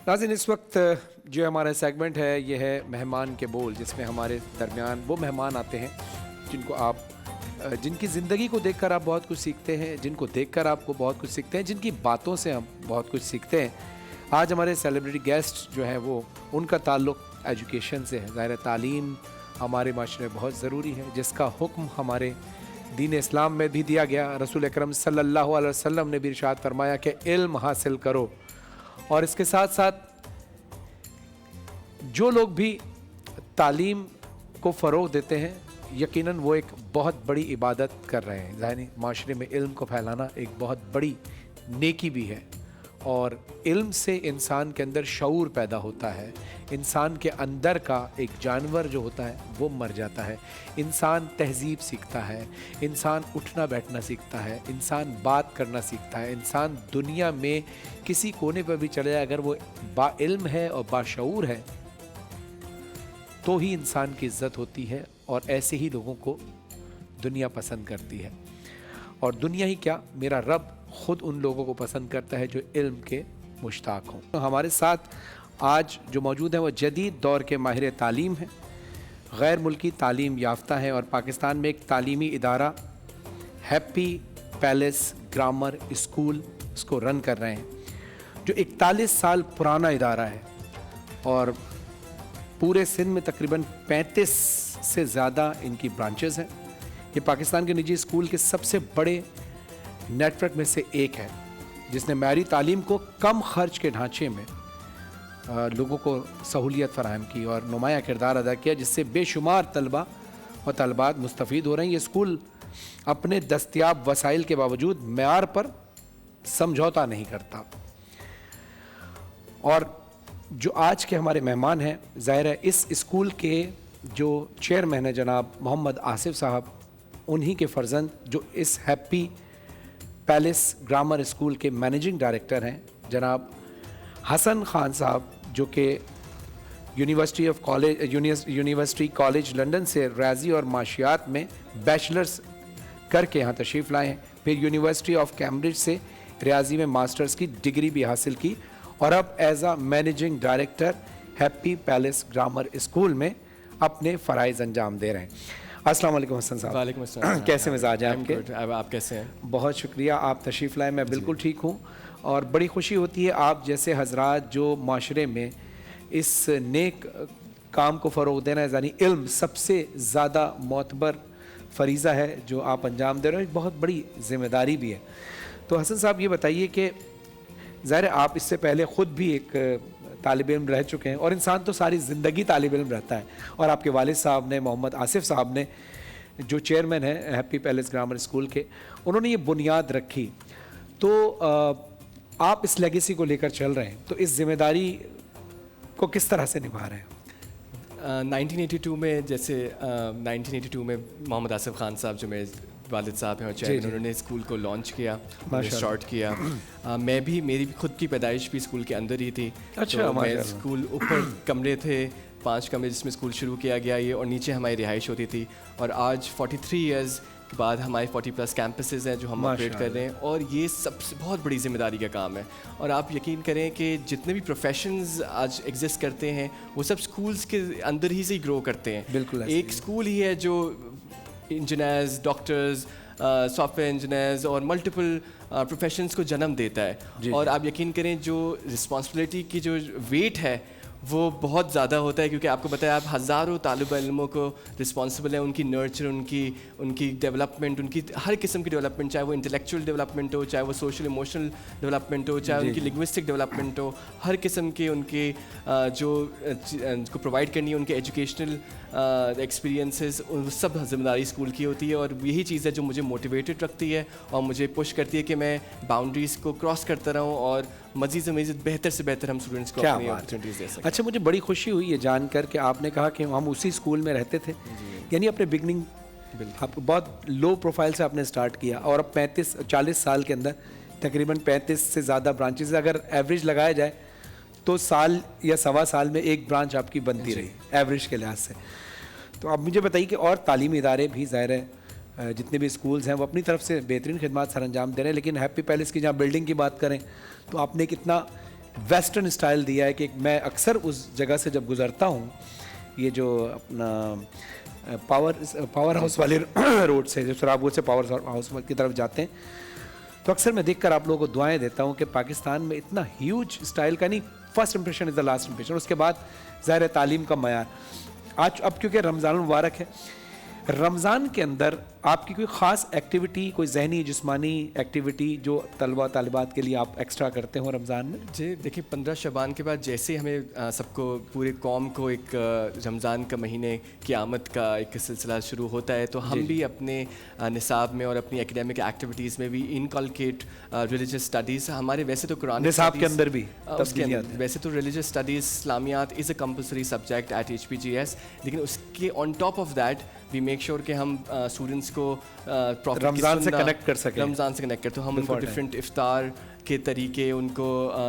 नाज़रीन, इस वक्त जो हमारा सेगमेंट है ये है मेहमान के बोल, जिसमें हमारे दरमियान वो मेहमान आते हैं जिनकी ज़िंदगी को देखकर आप बहुत कुछ सीखते हैं, जिनको देखकर आपको बहुत कुछ सीखते हैं, जिनकी बातों से हम बहुत कुछ सीखते हैं। आज हमारे सेलिब्रिटी गेस्ट जो हैं वो उनका ताल्लुक़ एजुकेशन से है। ज़ाहिर तालीम हमारे माशरे में बहुत ज़रूरी है, जिसका हुक्म हमारे दीन इस्लाम में भी दिया गया। रसूल अकरम सल्लल्लाहु अलैहि वसल्लम ने भी इरशाद फरमाया कि इल्म हासिल करो। और इसके साथ साथ जो लोग भी तालीम को फ़रोग़ देते हैं, यकीनन वो एक बहुत बड़ी इबादत कर रहे हैं। ज़ाहिर माशरे में इल्म को फैलाना एक बहुत बड़ी नेकी भी है, और इल्म से इंसान के अंदर शऊर पैदा होता है। इंसान के अंदर का एक जानवर जो होता है वो मर जाता है। इंसान तहज़ीब सीखता है, इंसान उठना बैठना सीखता है, इंसान बात करना सीखता है। इंसान दुनिया में किसी कोने पर भी चले जाए, अगर वो बाइल्म है और बाशऊर है तो ही इंसान की इज़्ज़त होती है, और ऐसे ही लोगों को दुनिया पसंद करती है। और दुनिया ही क्या, मेरा रब ख़ुद उन लोगों को पसंद करता है जो इल्म के मुश्ताक हों। तो हमारे साथ आज जो मौजूद हैं वो जदीद दौर के माहिर तालीम हैं, गैर मुल्की तालीम याफ्ता हैं, और पाकिस्तान में एक तालीमी इदारा हैप्पी पैलेस ग्रामर स्कूल इसको रन कर रहे हैं, जो 41 साल पुराना इदारा है, और पूरे सिंध में तकरीबन 35 से ज़्यादा इनकी ब्रांचेस हैं। ये पाकिस्तान के निजी स्कूल के सबसे बड़े नेटवर्क में से एक है, जिसने मयारी तालीम को कम खर्च के ढांचे में लोगों को सहूलियत फ़राहम की और नुमाया किरदार अदा किया, जिससे बेशुमार तलबा और तलबात मुस्तफ़ीद हो रहे हैं। ये स्कूल अपने दस्तयाब वसाइल के बावजूद मेयार पर समझौता नहीं करता। और जो आज के हमारे मेहमान हैं, ज़ाहिर है इस स्कूल के जो चेयरमैन हैं जनाब मोहम्मद आसिफ साहब, उन्हीं के फ़र्जंद जो इस हैप्पी पैलेस ग्रामर स्कूल के मैनेजिंग डायरेक्टर हैं जनाब हसन खान साहब, जो कि यूनिवर्सिटी कॉलेज लंदन से रियाजी और माशियात में बैचलर्स करके यहाँ तशरीफ़ लाए हैं। फिर यूनिवर्सिटी ऑफ कैम्ब्रिज से रियाजी में मास्टर्स की डिग्री भी हासिल की, और अब as a managing director Happy Palace Grammar School में अपने फ़राइज़ अंजाम दे रहे हैं। अस्सलाम वालेकुम हसन साहब। वालेकुम अस्सलाम। कैसे मिजाज हैं आपके? आप कैसे हैं? बहुत शुक्रिया, आप तशरीफ़ लाए। मैं बिल्कुल ठीक हूँ, और बड़ी खुशी होती है आप जैसे हजरात जो माशरे में इस नेक काम को फ़रोग़ देना है, यानी इल्म सबसे ज़्यादा मोतबर फ़रीज़ा है जो आप अंजाम दे रहे हो, एक बहुत बड़ी ज़िम्मेदारी भी है। तो हसन साहब ये बताइए कि ज़ाहिर आप इससे पहले ख़ुद भी एक तालिब इल्म रह चुके हैं, और इंसान तो सारी ज़िंदगी तालिब इल्म रहता है, और आपके वालिद साहब ने, मोहम्मद आसिफ साहब ने, जो चेयरमैन हैं हैप्पी पैलेस ग्रामर स्कूल के, उन्होंने ये बुनियाद रखी। तो आप इस लेगेसी को लेकर चल रहे हैं, तो इस ज़िम्मेदारी को किस तरह से निभा रहे हैं? 1982 में, जैसे 1982 में मोहम्मद आसिफ खान साहब जो मेरे वालिद साहब हैं और चेयरमैन, उन्होंने स्कूल को लॉन्च किया, स्टार्ट किया। मेरी भी खुद की पैदाइश भी स्कूल के अंदर ही थी। अच्छा, तो मैं स्कूल ऊपर कमरे थे, 5 कमरे जिसमें स्कूल शुरू किया गया ये, और नीचे हमारी रिहाइश होती थी। और आज 43 ईयर्स के बाद हमारे 40+ कैंपसेस हैं जो हम ऑपरेट कर रहे हैं, और ये सबसे बहुत बड़ी ज़िम्मेदारी का काम है। और आप यकीन करें कि जितने भी प्रोफेशंस आज एग्जिस्ट करते हैं वो सब स्कूल्स के अंदर ही से ही ग्रो करते हैं। बिल्कुल एक स्कूल ही है जो इंजीनियर्स, डॉक्टर्स, सॉफ्टवेयर इंजीनियर्स और मल्टीपल प्रोफेशंस को जन्म देता है। और आप यकीन करें जो रिस्पॉन्सिबिलिटी की जो वेट है वो बहुत ज़्यादा होता है, क्योंकि आपको बताया आप हज़ारों तालिब इल्मों को रिस्पॉन्सिबल है, उनकी नर्चर, उनकी डेवलपमेंट, उनकी हर किस्म की डेवलपमेंट, चाहे वो इंटेलेक्चुअल डेवलपमेंट हो, चाहे वो सोशल इमोशनल डेवलपमेंट हो, चाहे उनकी लिंग्विस्टिक डेवलपमेंट हो, हर किस्म के उनके जो को प्रोवाइड करनी है, उनके एजुकेशनल एक्सपीरियंसेस, सब जिम्मेदारी स्कूल की होती है। और यही चीज़ है जो मुझे मोटिवेटेड रखती है और मुझे पुश करती है कि मैं बाउंड्रीज़ को क्रॉस करता रहूँ और मज़ीद से मज़ीद बेहतर से बेहतर हम स्टूडेंट्स को अपनी अपॉर्चुनिटीज़ दे सकें। अच्छा, मुझे बड़ी खुशी हुई ये जानकर कि आपने कहा कि हम उसी स्कूल में रहते थे, यानी अपने बिगनिंग आप बहुत लो प्रोफाइल से आपने स्टार्ट किया, और अब 40 साल के अंदर तकरीबन 35 से ज़्यादा ब्रांचेस, अगर एवरेज लगाया जाए तो साल या सवा साल में एक ब्रांच आपकी बनती रही एवरेज के लिहाज से। तो आप मुझे बताइए कि और तालीमी इदारे भी ज़ाहिर है जितने भी स्कूल्स हैं वो अपनी तरफ से बेहतरीन खिदमत सर अंजाम दे रहे हैं, लेकिन हैप्पी पैलेस की जहाँ बिल्डिंग की बात करें तो आपने कितना वेस्टर्न स्टाइल दिया है कि मैं अक्सर उस जगह से जब गुज़रता हूँ, ये जो अपना पावर हाउस वाले रोड से, जब सराबगोल से पावर हाउस की तरफ जाते हैं, तो अक्सर मैं देखकर आप लोगों को दुआएं देता हूँ कि पाकिस्तान में इतना ह्यूज स्टाइल का नहीं, first impression is the last impression, उसके बाद ज़ाहिर है तालीम का मयार। आज अब क्योंकि रमज़ान मुबारक है, रमज़ान के अंदर आपकी कोई ख़ास एक्टिविटी, कोई ज़हनी जिस्मानी एक्टिविटी जो तलबा तालिबात के लिए आप एक्स्ट्रा करते हो रमज़ान में? जी देखिए, 15 शबान के बाद जैसे हमें सबको, पूरे कौम को एक रमज़ान का महीने की आमद का एक सिलसिला शुरू होता है, तो हम भी अपने निसाब में और अपनी एकेडमिक एक्टिविटीज़ में भी इनकलकेट रिलीजियस स्टडीज़, हमारे वैसे तो कुरान निसाब के अंदर भी उसके अंदर वैसे तो रिलीजियस स्टडीज़ इस्लामियात is a compulsory subject at HPGS, लेकिन उसके on top of that we make sure कि हम स्टूडेंट्स को रमज़ान से कनेक्ट कर सकें, रमज़ान से कनेक्ट कर, तो हम उनको डिफरेंट इफ्तार के तरीके, उनको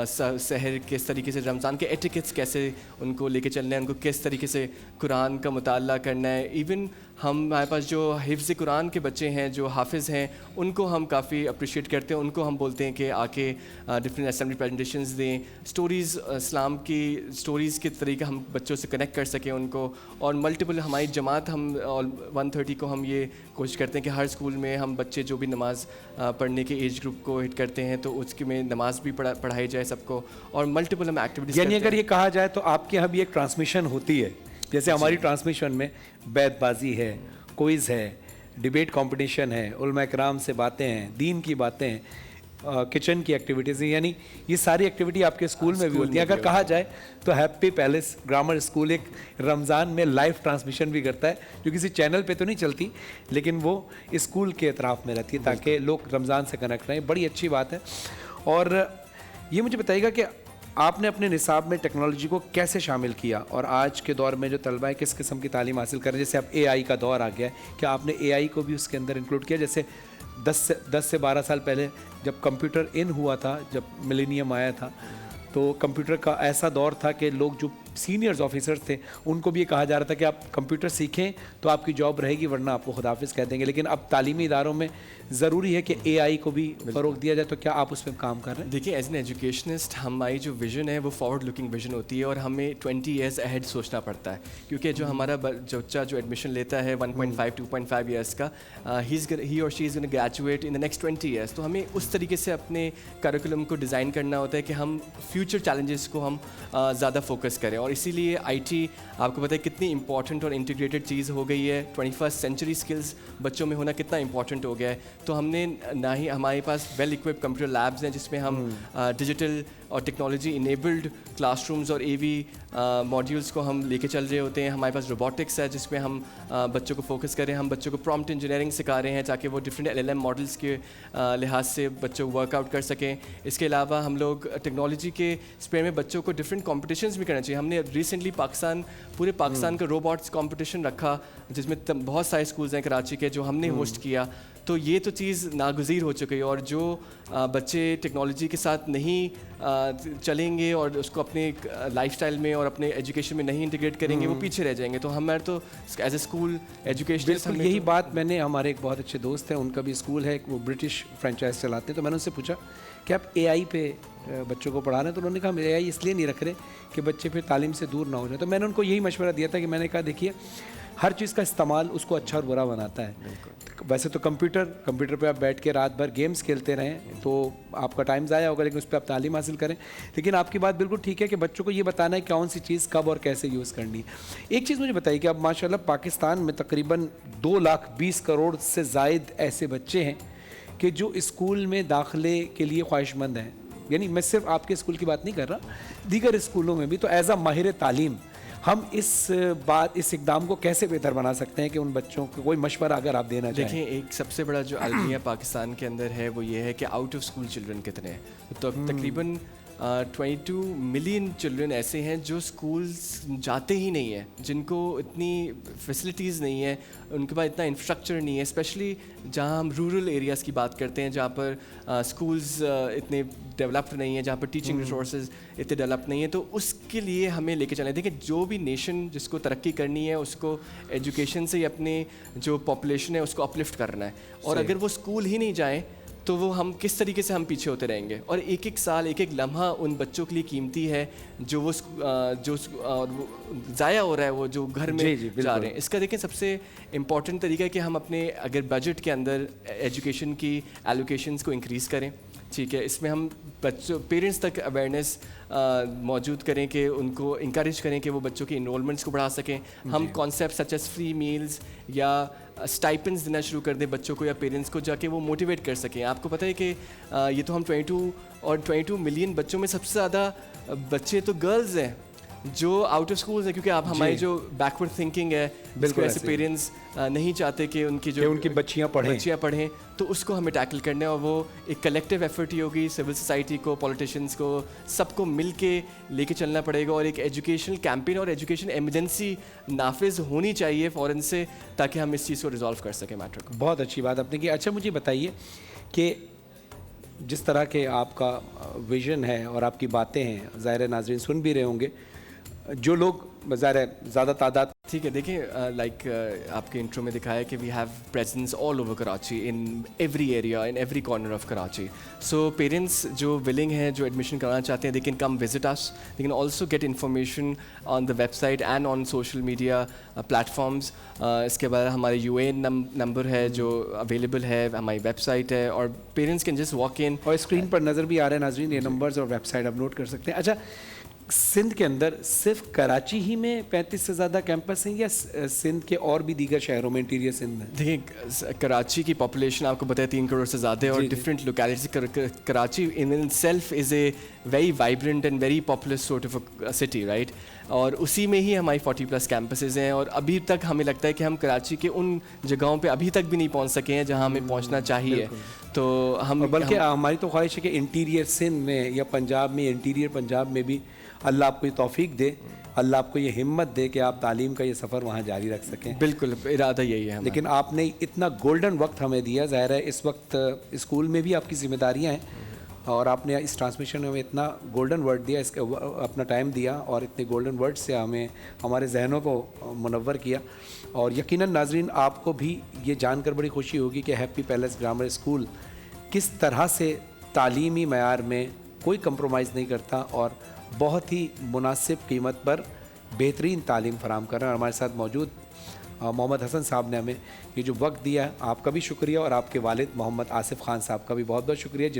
सहर किस तरीके से, रमज़ान के एटिकेट्स कैसे उनको लेके चलना है, उनको किस तरीके से कुरान का मुताला करना है। इवन हमारे पास जो हिफ्ज़ कुरान के बच्चे हैं, जो हाफिज़ हैं, उनको हम काफ़ी अप्रिशिएट करते हैं, उनको हम बोलते हैं कि आके डिफरेंट असेंबली प्रेजेंटेशंस दें, स्टोरीज़, इस्लाम की स्टोरीज़ के तरीके हम बच्चों से कनेक्ट कर सकें उनको। और मल्टीपल हमारी जमात, हम 130 को हम ये कोशिश करते हैं कि हर स्कूल में हम बच्चे जो भी नमाज़ पढ़ने के एज ग्रुप को हिट करते हैं, तो उसके में नमाज भी पढ़ाई जाए सबको, और मल्टीपल हम एक्टिविटीज़। यानी अगर ये कहा जाए तो आपके यहाँ भी एक ट्रांसमिशन होती है, जैसे हमारी ट्रांसमिशन में बैतबाजी है, क्विज़ है, डिबेट कंपटीशन है, उलमा इकराम से बातें हैं, दीन की बातें हैं, किचन की एक्टिविटीज़ हैं, यानी ये सारी एक्टिविटी आपके स्कूल में भी होती है। अगर कहा जाए तो हैप्पी पैलेस ग्रामर स्कूल एक रमज़ान में लाइव ट्रांसमिशन भी करता है, जो किसी चैनल पे तो नहीं चलती, लेकिन वो स्कूल के अतराफ़ में रहती है ताकि लोग रमज़ान से कनेक्ट रहें। बड़ी अच्छी बात है। और ये मुझे बताइएगा कि आपने अपने निसाब में टेक्नोलॉजी को कैसे शामिल किया, और आज के दौर में जो तलबा है किस किस्म की तालीम हासिल कर रहे हैं, जैसे अब AI का दौर आ गया है, क्या आपने AI को भी उसके अंदर इंक्लूड किया? जैसे 10 से 12 साल पहले जब कंप्यूटर इन हुआ था, जब मिलेनियम आया था, तो कंप्यूटर का ऐसा दौर था कि लोग जो सीनियर्स ऑफिसर्स थे उनको भी ये कहा जा रहा था कि आप कंप्यूटर सीखें तो आपकी जॉब रहेगी, वरना आपको खुदाफिज कह देंगे। लेकिन अब तालीमी इदारों में ज़रूरी है कि AI को भी फ़रोग दिया जाए, तो क्या आप उस पर काम कर रहे हैं? देखिए, एज एन एजुकेशनिस्ट हमारी जो विज़न है वो फॉरवर्ड लुकिंग विज़न होती है, और हमें 20 ईयर्स अहेड सोचना पड़ता है, क्योंकि जो हमारा बच्चा जो एडमिशन लेता है 1.5 2.5 ईयर्स का, ही और she is gonna graduate in the next 20 years. तो हमें उस तरीके से अपने करिकुलम को डिज़ाइन करना होता है कि हम फ्यूचर चैलेंजेस को हम ज़्यादा फोकस करें, और इसीलिए IT आपको पता है कितनी इंपॉर्टेंट और इंटीग्रेटेड चीज़ हो गई है। 21st सेंचुरी स्किल्स बच्चों में होना कितना इंपॉर्टेंट हो गया है। तो हमने ना ही, हमारे पास वेल इक्विप्ड कंप्यूटर लैब्स हैं जिसमें हम डिजिटल और टेक्नोलॉजी इनेबल्ड क्लासरूम्स और AV मॉड्यूल्स को हम लेके चल रहे होते हैं। हमारे पास रोबोटिक्स है जिसमें हम बच्चों को फोकस करें, हम बच्चों को प्रॉम्प्ट इंजीनियरिंग सिखा रहे हैं ताकि वो डिफरेंट LLM मॉडल्स के लिहाज से बच्चों को वर्कआउट कर सकें। इसके अलावा हम लोग टेक्नोलॉजी के स्पेयर में बच्चों को डिफरेंट कॉम्पिटिशन्स भी करना चाहिए। हमने रिसेंटली पूरे पाकिस्तान का रोबोट्स कॉम्पिटिशन रखा, जिसमें बहुत सारे स्कूल्स हैं कराची के, जो हमने होस्ट किया। तो ये तो चीज़ नागुज़ीर हो चुकी है, और जो बच्चे टेक्नोलॉजी के साथ नहीं चलेंगे और उसको अपने लाइफस्टाइल में और अपने एजुकेशन में नहीं इंटीग्रेट करेंगे, वो पीछे रह जाएंगे। तो हमारे तो एज ए स्कूल एजुकेशन, यही बात मैंने, हमारे एक बहुत अच्छे दोस्त हैं, उनका भी स्कूल है, वो ब्रिटिश फ्रेंचाइज चलाते हैं, तो मैंने उनसे पूछा कि आप AI पे बच्चों को पढ़ा रहे हैं, तो उन्होंने कहा हम AI इसलिए नहीं रख रहे कि बच्चे फिर तालीम से दूर ना हो जाए। तो मैंने उनको यही मशवरा दिया था कि मैंने कहा देखिए, हर चीज़ का इस्तेमाल उसको अच्छा और बुरा बनाता है। वैसे तो कंप्यूटर पे आप बैठ के रात भर गेम्स खेलते रहें तो आपका टाइम ज़ाया होगा, लेकिन उस पर आप तालीम हासिल करें। लेकिन आपकी बात बिल्कुल ठीक है कि बच्चों को ये बताना है कौन सी चीज़ कब और कैसे यूज़ करनी है। एक चीज़ मुझे बताइए कि अब माशाल्लाह पाकिस्तान में तकरीबन 2,20 करोड़ से ज़ायद ऐसे बच्चे हैं कि जो स्कूल में दाखिले के लिए ख्वाहिशमंद हैं। यानी मैं सिर्फ आपके स्कूल की बात नहीं कर रहा, दीगर स्कूलों में भी। तो एज अ माहिर तालीम हम इस इकदाम को कैसे बेहतर बना सकते हैं कि उन बच्चों को कोई मशवरा अगर आप देना चाहें? देखिए, एक सबसे बड़ा जो अलमिया पाकिस्तान के अंदर है वो ये है कि आउट ऑफ स्कूल चिल्ड्रन कितने हैं। तो तकरीबन 22 मिलियन चिल्ड्रन ऐसे हैं जो स्कूल्स जाते ही नहीं हैं, जिनको इतनी फैसिलिटीज़ नहीं है, उनके पास इतना इंफ्रास्ट्रक्चर नहीं है। स्पेशली जहाँ हम रूरल एरियाज़ की बात करते हैं, जहाँ पर स्कूल्स इतने डेवलप्ड नहीं है, जहाँ पर टीचिंग रिसोर्सेज इतने डेवलप नहीं है, तो उसके लिए हमें लेके चलना है। देखिए, जो भी नेशन जिसको तरक्की करनी है उसको एजुकेशन से ही अपने जो पॉपुलेशन है उसको अपलिफ्ट करना है, और अगर वो स्कूल ही नहीं जाए تو وہ ہم کس طریقے سے ہم پیچھے ہوتے رہیں گے. اور ایک ایک سال ایک ایک لمحہ ان بچوں کے لیے قیمتی ہے جو وہ ضائع ہو رہا ہے, وہ جو گھر میں جا رہے ہیں. اس کا دیکھیں سب سے امپورٹنٹ طریقہ ہے کہ ہم اپنے اگر بجٹ کے اندر ایجوکیشن کی ایلوکیشنس کو انکریز کریں, ٹھیک ہے, اس میں ہم بچوں پیرنٹس تک اویئرنیس موجود کریں کہ ان کو انکریج کریں کہ وہ بچوں کی انرولمنٹس کو بڑھا سکیں. ہم concept such as free meals یا اسٹائپنس دینا شروع کر دیں بچوں کو یا پیرنٹس کو, جا کے وہ موٹیویٹ کر سکیں. آپ کو پتہ ہے کہ یہ تو ہم 22 ملین بچوں میں سب سے زیادہ بچے تو گرلز ہیں جو آؤٹ آف اسکولز ہیں, کیونکہ آپ ہماری جو بیکورڈ تھنکنگ ہے اس کو ایسے پیرنٹس نہیں چاہتے کہ ان کی بچیاں پڑھیں, تو اس کو ہمیں ٹیکل کرنا ہے. اور وہ ایک کلیکٹیو ایفرٹ ہی ہوگی, سول سوسائٹی کو, پولیٹیشینس کو, سب کو مل کے لے کے چلنا پڑے گا. اور ایک ایجوکیشنل کیمپین اور ایجوکیشن ایمرجنسی نافذ ہونی چاہیے فوراً سے, تاکہ ہم اس چیز کو ریزالو کر سکیں میٹر کو. بہت اچھی بات آپ نے کی. اچھا مجھے بتائیے کہ جس طرح کے آپ کا ویژن ہے اور آپ کی باتیں ہیں, ظاہر ناظرین سن بھی رہے ہوں گے, جو لوگ ظاہر زیادہ تعداد, ٹھیک ہے, دیکھیں لائک آپ کے انٹرو میں دکھایا کہ we have presence all over Karachi, in every area, in every corner of Karachi. So parents جو ولنگ ہیں, جو ایڈمیشن کرانا چاہتے ہیں, they can come visit us, they can also get information on the website and on social media platforms. اس کے بعد ہمارے UAN نمبر ہے جو اویلیبل ہے, ہماری ویب سائٹ ہے, اور parents can just walk in, اور اسکرین پر نظر بھی آ رہے ہیں ناظرین یہ نمبرز, اور ویب سائٹ آپ نوٹ کر سکتے ہیں. اچھا سندھ کے اندر صرف کراچی ہی میں 35 سے زیادہ کیمپس ہیں یا سندھ کے اور بھی دیگر شہروں میں, انٹیریئر سندھ میں؟ دیکھیں کراچی کی پاپولیشن آپ کو پتہ ہے 3 کروڑ سے زیادہ ہے, اور different localities. Karachi in self is a very vibrant and very popular sort of a city, right, اور اسی میں ہی ہماری 40+ کیمپسز ہیں. اور ابھی تک ہمیں لگتا ہے کہ ہم کراچی کے ان جگہوں پہ ابھی تک بھی نہیں پہنچ سکے ہیں جہاں ہمیں پہنچنا چاہیے. تو ہم بلکہ ہماری تو خواہش ہے کہ انٹیریئر سندھ میں یا پنجاب میں, انٹیریئر پنجاب میں بھی اللہ آپ کو یہ توفیق دے, اللہ آپ کو یہ ہمت دے کہ آپ تعلیم کا یہ سفر وہاں جاری رکھ سکیں. بالکل ارادہ یہی ہے. لیکن آپ نے اتنا گولڈن وقت ہمیں دیا, ظاہر ہے اس وقت اسکول میں بھی آپ کی ذمہ داریاں ہیں, اور آپ نے اس ٹرانسمیشن میں اتنا گولڈن ورڈ دیا, اس کا اپنا ٹائم دیا, اور اتنے گولڈن ورڈ سے ہمیں ہمارے ذہنوں کو منور کیا. اور یقیناً ناظرین آپ کو بھی یہ جان کر بڑی خوشی ہوگی کہ ہیپی پیلس گرامر اسکول کس طرح سے تعلیمی معیار میں کوئی کمپرومائز نہیں کرتا, اور بہت ہی مناسب قیمت پر بہترین تعلیم فراہم کر رہے ہیں. ہمارے ساتھ موجود محمد حسن صاحب نے ہمیں یہ جو وقت دیا ہے, آپ کا بھی شکریہ, اور آپ کے والد محمد آصف خان صاحب کا بھی بہت بہت شکریہ